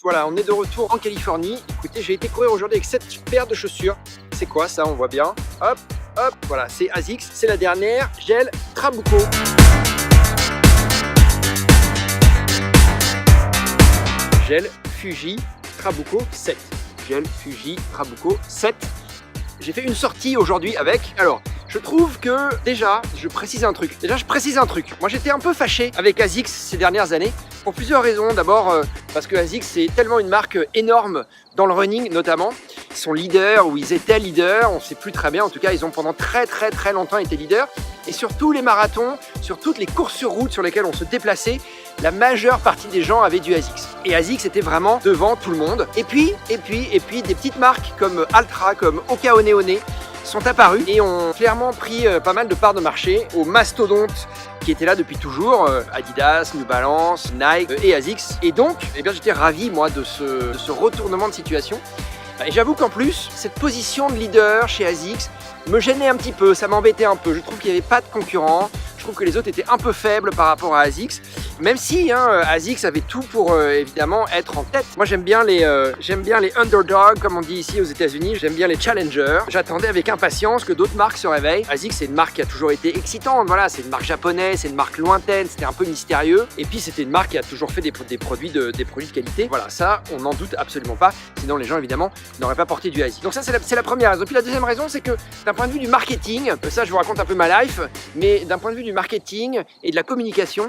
Voilà, on est de retour en Californie. Écoutez, j'ai été courir aujourd'hui avec cette paire de chaussures. C'est quoi ça? On voit bien. Hop, hop, voilà, c'est ASICS. C'est la dernière, gel Trabuco. Gel Fuji Trabuco 7. Gel Fuji Trabuco 7. J'ai fait une sortie aujourd'hui avec. Alors, je trouve que déjà, je précise un truc. Moi, j'étais un peu fâché avec ASICS ces dernières années pour plusieurs raisons. D'abord, parce que ASICS, c'est tellement une marque énorme dans le running, notamment. Ils sont leaders ou ils étaient leaders, on ne sait plus très bien. En tout cas, ils ont pendant très longtemps été leaders. Et sur tous les marathons, sur toutes les courses sur route sur lesquelles on se déplaçait, la majeure partie des gens avaient du ASICS. Et ASICS était vraiment devant tout le monde. Et puis, des petites marques comme Altra, comme Oka One One sont apparues et ont clairement pris pas mal de parts de marché aux mastodontes qui étaient là depuis toujours, Adidas, New Balance, Nike et ASICS. Et donc, j'étais ravi, moi, de ce retournement de situation. Et j'avoue qu'en plus, cette position de leader chez ASICS me gênait un petit peu, ça m'embêtait un peu. Je trouve qu'il n'y avait pas de concurrents, je trouve que les autres étaient un peu faibles par rapport à ASICS. Même si ASICS avait tout pour évidemment être en tête. Moi j'aime bien les underdogs comme on dit ici aux États-Unis. J'aime bien les challengers. J'attendais avec impatience que d'autres marques se réveillent. ASICS c'est une marque qui a toujours été excitante. Voilà, c'est une marque japonaise, c'est une marque lointaine. C'était un peu mystérieux. Et puis c'était une marque qui a toujours fait des produits de qualité. Voilà, ça on n'en doute absolument pas. Sinon les gens évidemment n'auraient pas porté du ASICS. Donc ça c'est la première raison. Puis la deuxième raison c'est que d'un point de vue du marketing, ça je vous raconte un peu ma life, mais d'un point de vue du marketing et de la communication,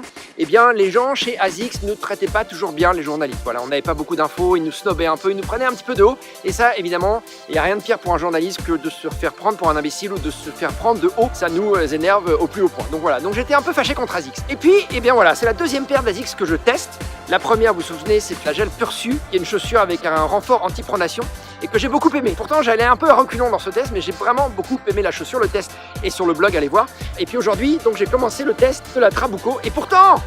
les gens chez ASICS ne traitaient pas toujours bien les journalistes. Voilà, on n'avait pas beaucoup d'infos, ils nous snobbaient un peu, ils nous prenaient un petit peu de haut. Et ça, évidemment, il n'y a rien de pire pour un journaliste que de se faire prendre pour un imbécile ou de se faire prendre de haut. Ça nous énerve au plus haut point. Donc voilà, donc j'étais un peu fâché contre ASICS. Et puis, voilà, c'est la deuxième paire d'ASICS que je teste. La première, vous vous souvenez, c'est la Gel Pursu, qui est une chaussure avec un renfort anti-pronation et que j'ai beaucoup aimé. Pourtant, j'allais un peu à reculons dans ce test, mais j'ai vraiment beaucoup aimé la chaussure. Le test est sur le blog, allez voir. Et puis aujourd'hui, donc j'ai commencé le test de la Trabuco. Et pourtant,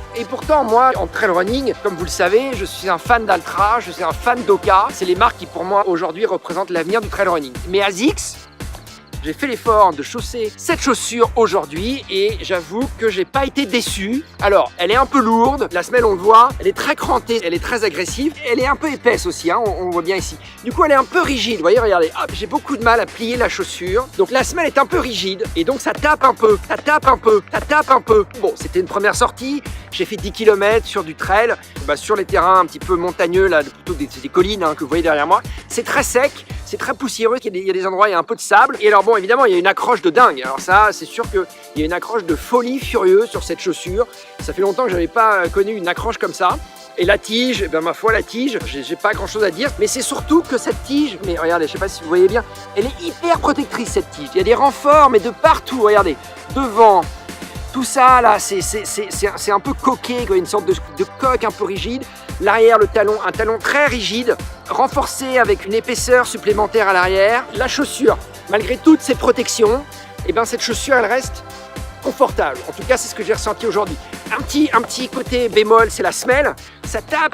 moi, en trail running, comme vous le savez, je suis un fan d'Altra, je suis un fan d'Oka. C'est les marques qui, pour moi, aujourd'hui, représentent l'avenir du trail running. Mais ASICS, j'ai fait l'effort de chausser cette chaussure aujourd'hui et j'avoue que j'ai pas été déçu. Alors, elle est un peu lourde, la semelle on le voit, elle est très crantée, elle est très agressive, elle est un peu épaisse aussi, hein, on voit bien ici. Du coup, elle est un peu rigide, vous voyez, regardez, hop, j'ai beaucoup de mal à plier la chaussure. Donc la semelle est un peu rigide et donc ça tape un peu. Bon, c'était une première sortie, j'ai fait 10 km sur du trail, sur les terrains un petit peu montagneux, là, plutôt des collines que vous voyez derrière moi. C'est très sec, c'est très poussiéreux, il y a des endroits, il y a un peu de sable. Et alors bon, évidemment, il y a une accroche de dingue. Alors ça, c'est sûr qu'il y a une accroche de folie furieuse sur cette chaussure. Ça fait longtemps que je n'avais pas connu une accroche comme ça. Et la tige, ma foi, la tige, j'ai pas grand chose à dire. Mais c'est surtout que cette tige, mais regardez, je sais pas si vous voyez bien, elle est hyper protectrice cette tige. Il y a des renforts, mais de partout, regardez. Devant, tout ça là, c'est un peu coqué, quoi, une sorte de coque un peu rigide. L'arrière, le talon, un talon très rigide, renforcé avec une épaisseur supplémentaire à l'arrière. La chaussure, malgré toutes ces protections, cette chaussure, elle reste confortable. En tout cas, c'est ce que j'ai ressenti aujourd'hui. Un petit côté bémol, c'est la semelle. Ça tape.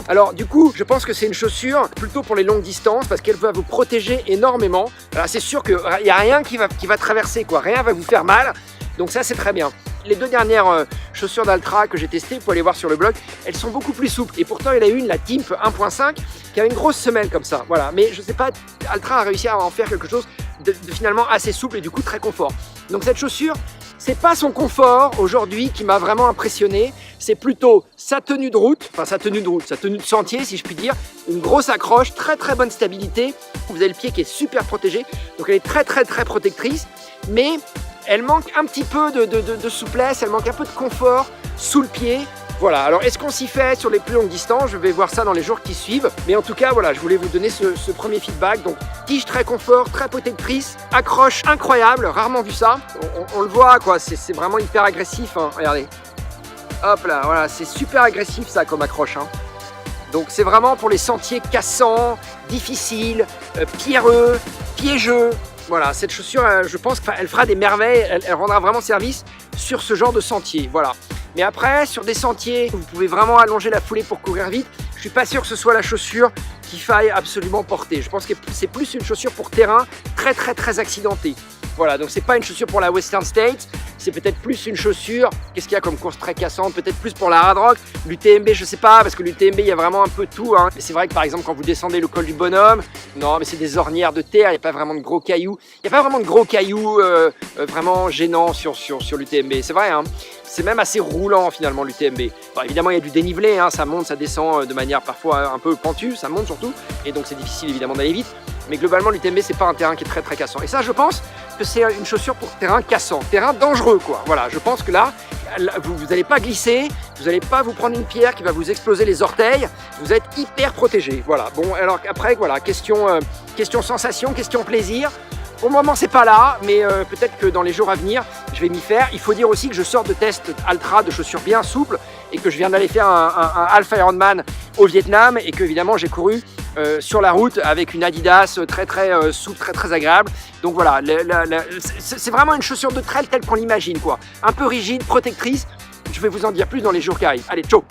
Alors du coup, je pense que c'est une chaussure plutôt pour les longues distances parce qu'elle va vous protéger énormément. Alors c'est sûr qu'il n'y a rien qui va traverser, quoi. Rien va vous faire mal. Donc ça, c'est très bien. Les deux dernières chaussures d'Altra que j'ai testées, vous pouvez aller voir sur le blog, elles sont beaucoup plus souples. Et pourtant, il y en a une, la Timp 1.5, qui a une grosse semelle comme ça. Voilà. Mais je sais pas, Altra a réussi à en faire quelque chose de finalement assez souple et du coup très confort. Donc cette chaussure, c'est pas son confort aujourd'hui qui m'a vraiment impressionné, c'est plutôt sa tenue de route, sa tenue de sentier si je puis dire, une grosse accroche, très bonne stabilité. Vous avez le pied qui est super protégé, donc elle est très protectrice, mais elle manque un petit peu de souplesse, elle manque un peu de confort sous le pied. Voilà, alors est-ce qu'on s'y fait sur les plus longues distances? Je vais voir ça dans les jours qui suivent. Mais en tout cas, voilà, je voulais vous donner ce premier feedback. Donc, tige très confort, très protectrice, accroche incroyable, rarement vu ça. On le voit, quoi, c'est vraiment hyper agressif, hein. Regardez. Hop là, voilà, c'est super agressif ça comme accroche, hein. Donc c'est vraiment pour les sentiers cassants, difficiles, pierreux, piégeux. Voilà, cette chaussure, je pense qu'elle fera des merveilles, elle rendra vraiment service sur ce genre de sentier, voilà. Mais après, sur des sentiers où vous pouvez vraiment allonger la foulée pour courir vite, je suis pas sûr que ce soit la chaussure qu'il faille absolument porter. Je pense que c'est plus une chaussure pour terrain très accidenté. Voilà, donc c'est pas une chaussure pour la Western States, c'est peut-être plus une chaussure, qu'est-ce qu'il y a comme course très cassante, peut-être plus pour la hard rock, l'UTMB je sais pas, parce que l'UTMB il y a vraiment un peu tout, hein. Mais c'est vrai que par exemple quand vous descendez le col du Bonhomme, non mais c'est des ornières de terre, il n'y a pas vraiment de gros cailloux, il n'y a pas vraiment de gros cailloux vraiment gênants sur l'UTMB, c'est vrai, hein. C'est même assez roulant finalement l'UTMB. Bon, évidemment il y a du dénivelé, hein, ça monte, ça descend de manière parfois un peu pentue, ça monte surtout, et donc c'est difficile évidemment d'aller vite. Mais globalement l'UTMB c'est pas un terrain qui est très cassant. Et ça je pense que c'est une chaussure pour terrain cassant, terrain dangereux quoi. Voilà, je pense que là, vous n'allez pas glisser, vous n'allez pas vous prendre une pierre qui va vous exploser les orteils, vous êtes hyper protégé. Voilà, bon alors après voilà, question sensation, question plaisir. Pour le moment c'est pas là, mais peut-être que dans les jours à venir je vais m'y faire. Il faut dire aussi que je sors de tests Altra de chaussures bien souples et que je viens d'aller faire un half Ironman au Vietnam et que évidemment j'ai couru sur la route avec une Adidas très souple, très agréable. Donc voilà, c'est vraiment une chaussure de trail telle qu'on l'imagine quoi. Un peu rigide, protectrice. Je vais vous en dire plus dans les jours qui arrivent. Allez, ciao!